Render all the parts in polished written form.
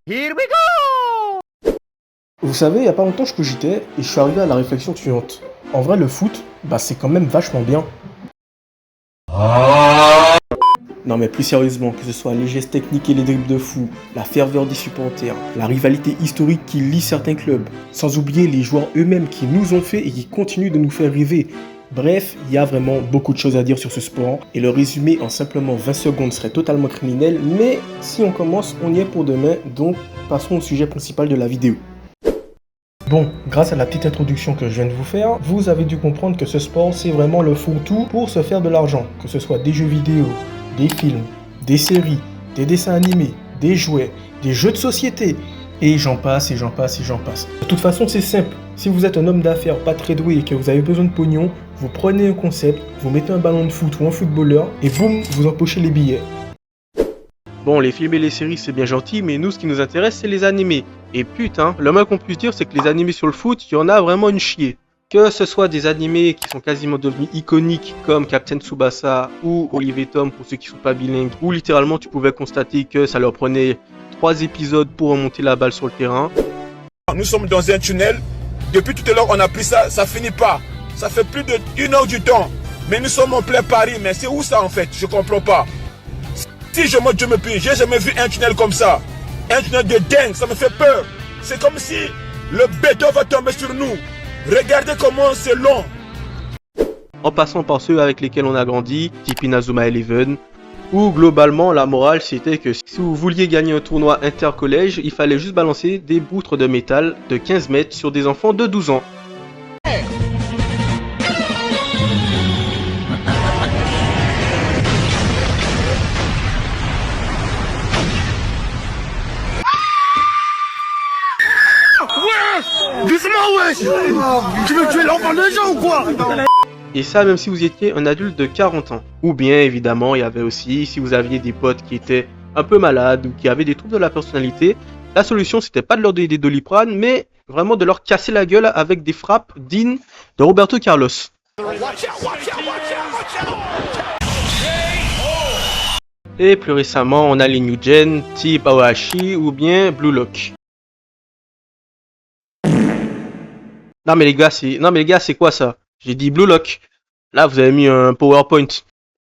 Here we go! Vous savez, il n'y a pas longtemps, je cogitais et je suis arrivé à la réflexion suivante. En vrai, le foot, c'est quand même vachement bien. Non mais plus sérieusement, que ce soit les gestes techniques et les dribbles de fou, la ferveur des supporters, la rivalité historique qui lie certains clubs, sans oublier les joueurs eux-mêmes qui nous ont fait et qui continuent de nous faire rêver. Bref, il y a vraiment beaucoup de choses à dire sur ce sport et le résumer en simplement 20 secondes serait totalement criminel, mais si on commence, on y est pour demain, donc passons au sujet principal de la vidéo. Bon, grâce à la petite introduction que je viens de vous faire, vous avez dû comprendre que ce sport c'est vraiment le fourre-tout pour se faire de l'argent, que ce soit des jeux vidéo, des films, des séries, des dessins animés, des jouets, des jeux de société, et j'en passe, et j'en passe, et j'en passe. De toute façon, c'est simple. Si vous êtes un homme d'affaires pas très doué et que vous avez besoin de pognon, vous prenez un concept, vous mettez un ballon de foot ou un footballeur, et boum, vous empochez les billets. Bon, les films et les séries, c'est bien gentil, mais nous, ce qui nous intéresse, c'est les animés. Et putain, le mal qu'on puisse dire, c'est que les animés sur le foot, il y en a vraiment une chier. Que ce soit des animés qui sont quasiment devenus iconiques, comme Captain Tsubasa ou Olivier Tom, pour ceux qui sont pas bilingues, où littéralement tu pouvais constater que ça leur prenait 3 épisodes pour remonter la balle sur le terrain. Nous sommes dans un tunnel. Depuis tout à l'heure, on a pris ça, ça finit pas. Ça fait plus d'1 heure du temps. Mais nous sommes en plein Paris. Mais c'est où ça en fait? Je comprends pas. Si je monte, je me plie. J'ai jamais vu un tunnel comme ça. Un tunnel de dingue, ça me fait peur. C'est comme si le béton va tomber sur nous. Regardez comment c'est long. En passant par ceux avec lesquels on a grandi, type Inazuma Eleven, où globalement la morale c'était que si vous vouliez gagner un tournoi intercollège, il fallait juste balancer des poutres de métal de 15 mètres sur des enfants de 12 ans. Tu veux tuer l'enfant des gens ou quoi? Et ça même si vous étiez un adulte de 40 ans. Ou bien évidemment il y avait aussi si vous aviez des potes qui étaient un peu malades ou qui avaient des troubles de la personnalité, la solution c'était pas de leur donner des Doliprane mais vraiment de leur casser la gueule avec des frappes dignes de Roberto Carlos. Et plus récemment on a les New Gen type Awashi ou bien Blue Lock. Non mais les gars c'est quoi ça? J'ai dit Blue Lock. Là vous avez mis un PowerPoint.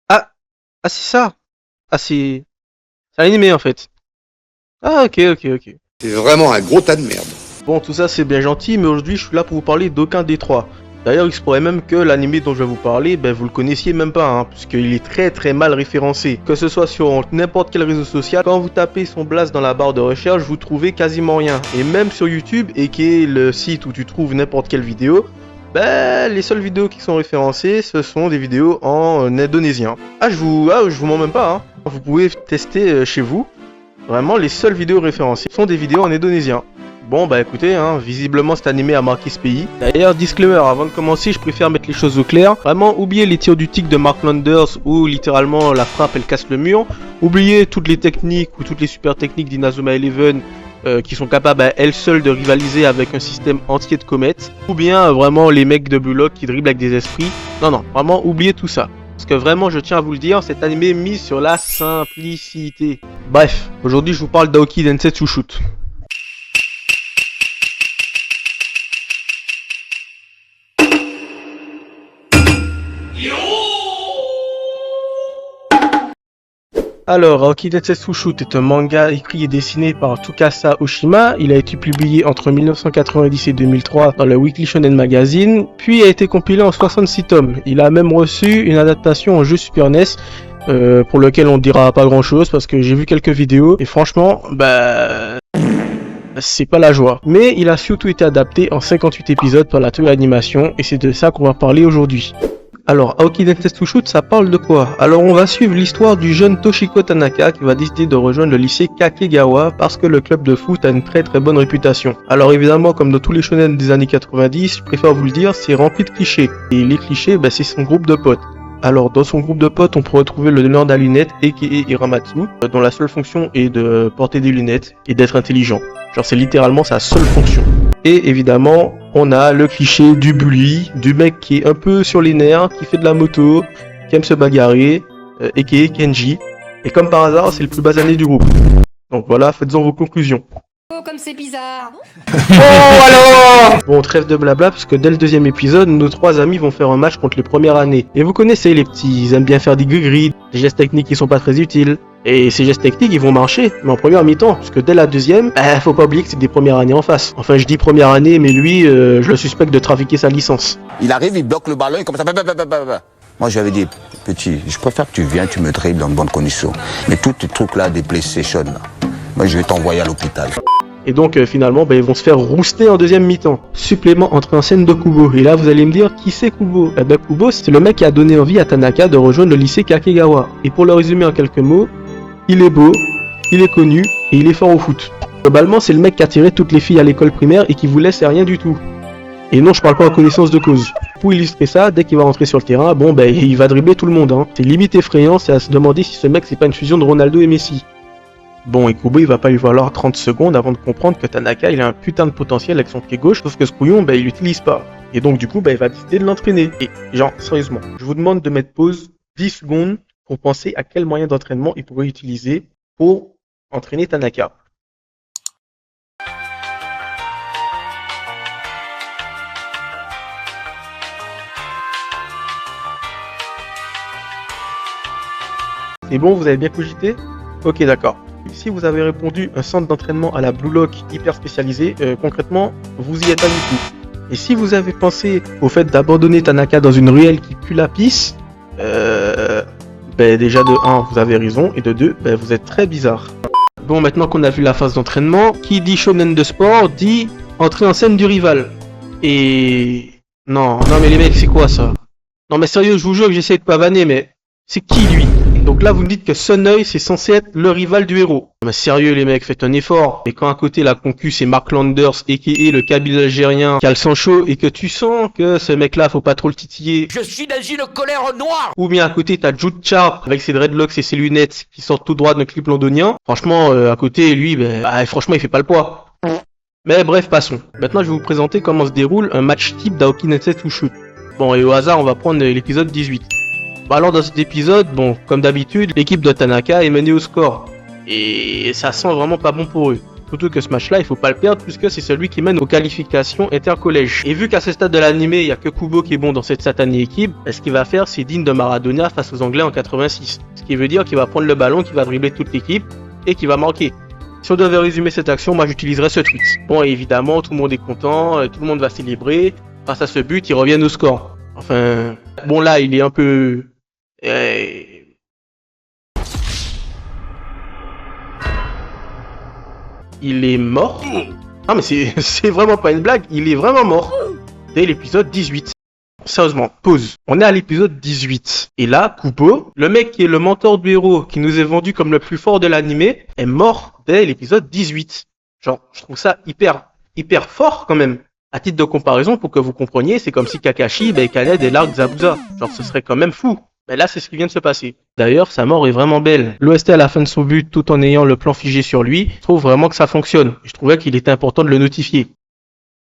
Ah c'est ça. Ah c'est animé en fait. Ah ok. C'est vraiment un gros tas de merde. Bon tout ça c'est bien gentil mais aujourd'hui je suis là pour vous parler d'aucun des trois. D'ailleurs il se pourrait même que l'animé dont je vais vous parler, vous le connaissiez même pas hein, puisqu'il est très mal référencé. Que ce soit sur n'importe quel réseau social, quand vous tapez son blast dans la barre de recherche, vous trouvez quasiment rien. Et même sur YouTube, et qui est le site où tu trouves n'importe quelle vidéo, les seules vidéos qui sont référencées, ce sont des vidéos en indonésien. Je vous mens même pas hein. Vous pouvez tester chez vous. Vraiment les seules vidéos référencées sont des vidéos en indonésien. Bon écoutez, visiblement cet animé a marqué ce pays. D'ailleurs, disclaimer, avant de commencer, je préfère mettre les choses au clair. Vraiment, oubliez les tirs du tic de Mark Landers où littéralement la frappe elle casse le mur. Oubliez toutes les techniques ou toutes les super techniques d'Inazuma Eleven qui sont capables à elles seules de rivaliser avec un système entier de comètes. Ou bien vraiment les mecs de Blue Lock qui dribblent avec des esprits. Non, vraiment oubliez tout ça. Parce que vraiment, je tiens à vous le dire, cet animé mise sur la simplicité. Bref, aujourd'hui je vous parle d'Aoki Densetsu Shoot. Alors, Aoki Densetsu Shoot est un manga écrit et dessiné par Tsukasa Oshima. Il a été publié entre 1990 et 2003 dans le Weekly Shonen Magazine, puis a été compilé en 66 tomes. Il a même reçu une adaptation en jeu Super NES, pour lequel on dira pas grand chose parce que j'ai vu quelques vidéos et franchement, c'est pas la joie. Mais il a surtout été adapté en 58 épisodes par la Toei Animation et c'est de ça qu'on va parler aujourd'hui. Alors, Aoki Densetsu Shoot, ça parle de quoi? Alors, on va suivre l'histoire du jeune Toshiko Tanaka qui va décider de rejoindre le lycée Kakegawa parce que le club de foot a une très bonne réputation. Alors, évidemment, comme dans tous les shonen des années 90, je préfère vous le dire, c'est rempli de clichés. Et les clichés, c'est son groupe de potes. Alors, dans son groupe de potes, on peut retrouver le donneur à lunettes, aka Hiramatsu, dont la seule fonction est de porter des lunettes et d'être intelligent. Genre, c'est littéralement sa seule fonction. Et évidemment, on a le cliché du bully, du mec qui est un peu sur les nerfs, qui fait de la moto, qui aime se bagarrer, aka Kenji. Et comme par hasard, c'est le plus basané du groupe. Donc voilà, faites-en vos conclusions. comme c'est bizarre. Bon, trêve de blabla, parce que dès le deuxième épisode, nos trois amis vont faire un match contre les premières années. Et vous connaissez les petits, ils aiment bien faire des gris-gris, des gestes techniques qui sont pas très utiles. Et ces gestes techniques, ils vont marcher, mais en première mi-temps, parce que dès la deuxième, faut pas oublier que c'est des premières années en face. Enfin, je dis première année, mais lui, je le suspecte de trafiquer sa licence. Il arrive, il bloque le ballon, il commence à... Moi, j'avais dit, petit, je préfère que tu viennes, tu me dribbles dans de bonnes conditions. Mais tous tes trucs là, des PlayStation, là, moi, je vais t'envoyer à l'hôpital. Et donc finalement, ils vont se faire rouster en deuxième mi-temps. Supplément entrée en scène de Kubo. Et là, vous allez me dire, qui c'est Kubo? Kubo, c'est le mec qui a donné envie à Tanaka de rejoindre le lycée Kakegawa. Et pour le résumer en quelques mots, il est beau, il est connu et il est fort au foot. Globalement, c'est le mec qui a tiré toutes les filles à l'école primaire et qui vous laisse rien du tout. Et non, je parle pas en connaissance de cause. Pour illustrer ça, dès qu'il va rentrer sur le terrain, il va dribbler tout le monde. C'est limite effrayant, c'est à se demander si ce mec c'est pas une fusion de Ronaldo et Messi. Bon, et Kubo, il va pas lui falloir 30 secondes avant de comprendre que Tanaka, il a un putain de potentiel avec son pied gauche, sauf que ce couillon, il l'utilise pas. Et donc, du coup, il va décider de l'entraîner. Et genre, sérieusement, je vous demande de mettre pause 10 secondes pour penser à quel moyen d'entraînement il pourrait utiliser pour entraîner Tanaka. C'est bon, vous avez bien cogité? Ok, d'accord. Si vous avez répondu un centre d'entraînement à la Blue Lock hyper spécialisé, concrètement, vous y êtes pas du tout. Et si vous avez pensé au fait d'abandonner Tanaka dans une ruelle qui pue la pisse, déjà de 1, vous avez raison, et de 2, vous êtes très bizarre. Bon, maintenant qu'on a vu la phase d'entraînement, qui dit shonen de sport, dit entrée en scène du rival. Et... Non mais les mecs, c'est quoi ça? Non mais sérieux, je vous jure que j'essaie de pas vanner, mais c'est qui lui? Donc là, vous me dites que Sun'Uy, c'est censé être le rival du héros. Mais sérieux, les mecs, faites un effort. Et quand à côté, la concu, c'est Mark Landers, a.k.a. le Kabyle algérien, qui a le sang chaud, et que tu sens que ce mec-là, faut pas trop le titiller. Je suis dans une colère noire. Ou bien à côté, t'as Jude Sharp, avec ses dreadlocks et ses lunettes, qui sortent tout droit d'un clip londonien. Franchement, à côté, lui, franchement, il fait pas le poids. Mais bref, passons. Maintenant, je vais vous présenter comment se déroule un match type d'Aoki Nensetsu. Bon, et au hasard, on va prendre l'épisode 18. Alors dans cet épisode, comme d'habitude, l'équipe de Tanaka est menée au score. Et ça sent vraiment pas bon pour eux. Surtout que ce match-là, il faut pas le perdre puisque c'est celui qui mène aux qualifications intercollèges. Et vu qu'à ce stade de l'animé, il y a que Kubo qui est bon dans cette satanée équipe, ce qu'il va faire, c'est digne de Maradona face aux Anglais en 86. Ce qui veut dire qu'il va prendre le ballon, qu'il va dribbler toute l'équipe et qu'il va marquer. Si on devait résumer cette action, moi j'utiliserais ce tweet. Bon, et évidemment, tout le monde est content, tout le monde va célébrer. Face à ce but, ils reviennent au score. Enfin, bon là, il est un peu... Il est mort? Ah mais c'est vraiment pas une blague, il est vraiment mort. Dès l'épisode 18. Sérieusement, pause. On est à l'épisode 18. Et là, Kubo, le mec qui est le mentor du héros, qui nous est vendu comme le plus fort de l'animé, est mort dès l'épisode 18. Genre, je trouve ça hyper fort quand même. À titre de comparaison, pour que vous compreniez, c'est comme si Kakashi canait des largues Zabuza. Genre, ce serait quand même fou. Mais là, c'est ce qui vient de se passer. D'ailleurs, sa mort est vraiment belle. L'OST à la fin de son but, tout en ayant le plan figé sur lui, je trouve vraiment que ça fonctionne. Je trouvais qu'il était important de le notifier.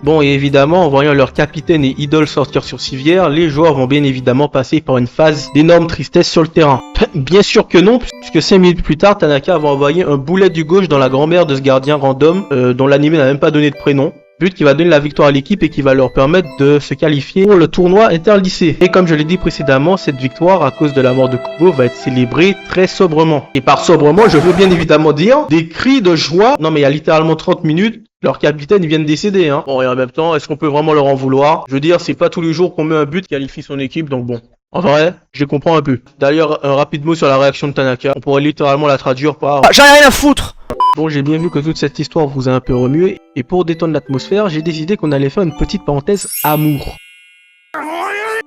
Bon, et évidemment, en voyant leur capitaine et idole sortir sur civière, les joueurs vont bien évidemment passer par une phase d'énorme tristesse sur le terrain. Bien sûr que non, puisque 5 minutes plus tard, Tanaka va envoyer un boulet du gauche dans la grand-mère de ce gardien random, dont l'anime n'a même pas donné de prénom. But qui va donner la victoire à l'équipe et qui va leur permettre de se qualifier pour le tournoi interlycée. Et comme je l'ai dit précédemment, cette victoire, à cause de la mort de Kubo, va être célébrée très sobrement. Et par sobrement, je veux bien évidemment dire des cris de joie. Non mais il y a littéralement 30 minutes, leur capitaine vient de décéder. Bon, et en même temps, est-ce qu'on peut vraiment leur en vouloir? Je veux dire, c'est pas tous les jours qu'on met un but qui qualifie son équipe, donc bon. En vrai, je comprends un peu. D'ailleurs, un rapide mot sur la réaction de Tanaka. On pourrait littéralement la traduire par... J'en ai rien à foutre. Bon, j'ai bien vu que toute cette histoire vous a un peu remué, et pour détendre l'atmosphère, j'ai décidé qu'on allait faire une petite parenthèse amour.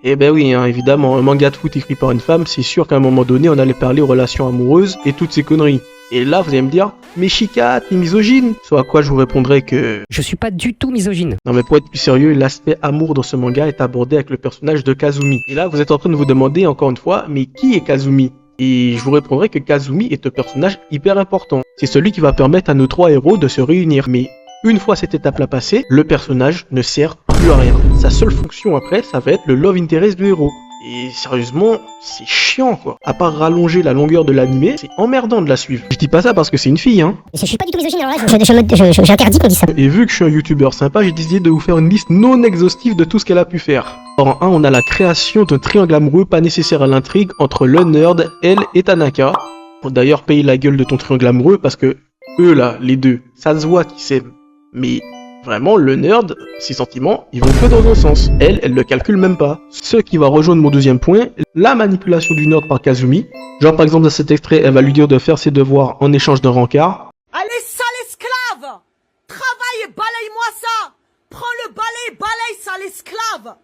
Eh ben oui, évidemment, un manga de foot écrit par une femme, c'est sûr qu'à un moment donné, on allait parler relations amoureuses et toutes ces conneries. Et là, vous allez me dire, mais Chica, t'es misogyne? Soit à quoi je vous répondrai que... Je suis pas du tout misogyne. Non mais pour être plus sérieux, l'aspect amour dans ce manga est abordé avec le personnage de Kazumi. Et là, vous êtes en train de vous demander encore une fois, mais qui est Kazumi? Et je vous répondrai que Kazumi est un personnage hyper important. C'est celui qui va permettre à nos trois héros de se réunir. Mais une fois cette étape-là passée, le personnage ne sert plus à rien. Sa seule fonction après, ça va être le love interest du héros. Et sérieusement, c'est chiant quoi. À part rallonger la longueur de l'animé, c'est emmerdant de la suivre. Je dis pas ça parce que c'est une fille, hein. Je suis pas du tout misogyne, alors là, j'interdis qu'on dise ça. Et vu que je suis un youtubeur sympa, j'ai décidé de vous faire une liste non exhaustive de tout ce qu'elle a pu faire. En 1, on a la création d'un triangle amoureux pas nécessaire à l'intrigue entre le nerd, elle et Tanaka. Faut d'ailleurs payer la gueule de ton triangle amoureux parce que eux là, les deux, ça se voit qu'ils s'aiment. Mais vraiment, le nerd, ses sentiments, ils vont que dans un sens. Elle le calcule même pas. Ce qui va rejoindre mon deuxième point, la manipulation du nerd par Kazumi. Genre par exemple dans cet extrait, elle va lui dire de faire ses devoirs en échange d'un rencard. Allez, sale esclave! Travaille et balaye-moi ça! Prends le balai et balaye, sale esclave!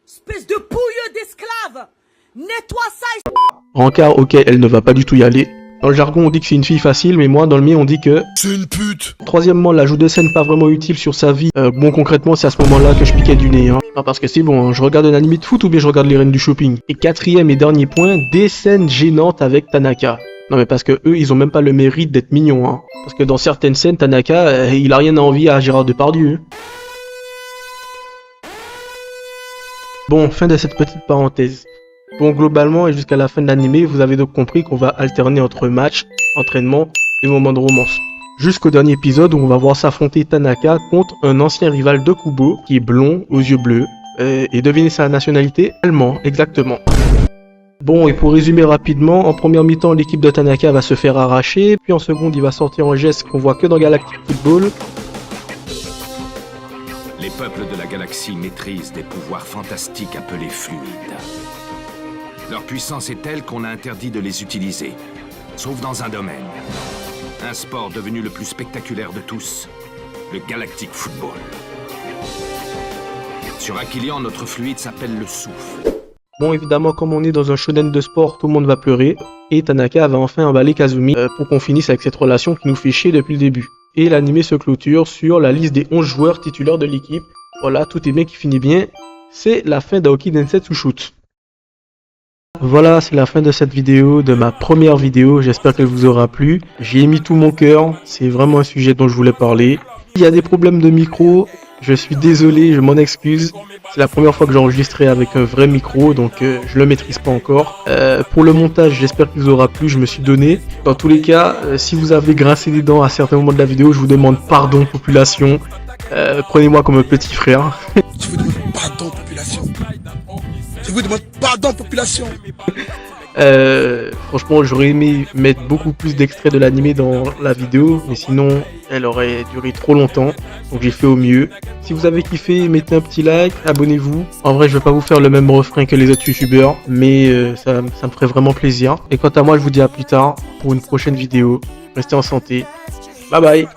Espèce de pouilleux d'esclave! Nettoie ça et... Rencard, ok, elle ne va pas du tout y aller. Dans le jargon, on dit que c'est une fille facile, mais moi, dans le mien, on dit que... C'est une pute. Troisièmement, l'ajout de scènes pas vraiment utile sur sa vie. Bon, concrètement, c'est à ce moment-là que je piquais du nez, hein. Non, parce que c'est bon, hein, je regarde un anime de foot ou bien je regarde les reines du shopping. Et quatrième et dernier point, des scènes gênantes avec Tanaka. Non, mais parce que eux, ils ont même pas le mérite d'être mignons, hein. Parce que dans certaines scènes, Tanaka, il a rien à envier à Gérard Depardieu. Bon, fin de cette petite parenthèse. Bon, globalement et jusqu'à la fin de l'anime, vous avez donc compris qu'on va alterner entre match, entraînement et moments de romance. Jusqu'au dernier épisode où on va voir s'affronter Tanaka contre un ancien rival de Kubo qui est blond, aux yeux bleus, et devinez sa nationalité, allemand, exactement. Bon, et pour résumer rapidement, en première mi-temps, l'équipe de Tanaka va se faire arracher, puis en seconde, il va sortir en geste qu'on voit que dans Galactic Football. Les peuples de la galaxie maîtrisent des pouvoirs fantastiques appelés fluides. Leur puissance est telle qu'on a interdit de les utiliser, sauf dans un domaine. Un sport devenu le plus spectaculaire de tous, le Galactic Football. Sur Aquilian, notre fluide s'appelle le souffle. Bon, évidemment, comme on est dans un shonen de sport, tout le monde va pleurer, et Tanaka va enfin emballer Kazumi pour qu'on finisse avec cette relation qui nous fait chier depuis le début. Et l'anime se clôture sur la liste des 11 joueurs titulaires de l'équipe. Voilà, tout est bien qui finit bien. C'est la fin d'Aoki Densetsu Shoot. Voilà, c'est la fin de cette vidéo, de ma première vidéo, j'espère qu'elle vous aura plu. J'y ai mis tout mon cœur, c'est vraiment un sujet dont je voulais parler. Il y a des problèmes de micro, je suis désolé, je m'en excuse. C'est la première fois que j'enregistrais avec un vrai micro, donc je le maîtrise pas encore. Pour le montage, j'espère qu'il vous aura plu, je me suis donné. Dans tous les cas, si vous avez grincé des dents à certains moments de la vidéo, je vous demande pardon, population. Prenez-moi comme un petit frère. Je vous demande pardon, population. Je vous demande pardon, population. Franchement, j'aurais aimé mettre beaucoup plus d'extraits de l'anime dans la vidéo, mais sinon, elle aurait duré trop longtemps, donc j'ai fait au mieux. Si vous avez kiffé, mettez un petit like, abonnez-vous. En vrai, je vais pas vous faire le même refrain que les autres youtubeurs, mais ça me ferait vraiment plaisir. Et quant à moi, je vous dis à plus tard pour une prochaine vidéo. Restez en santé. Bye bye.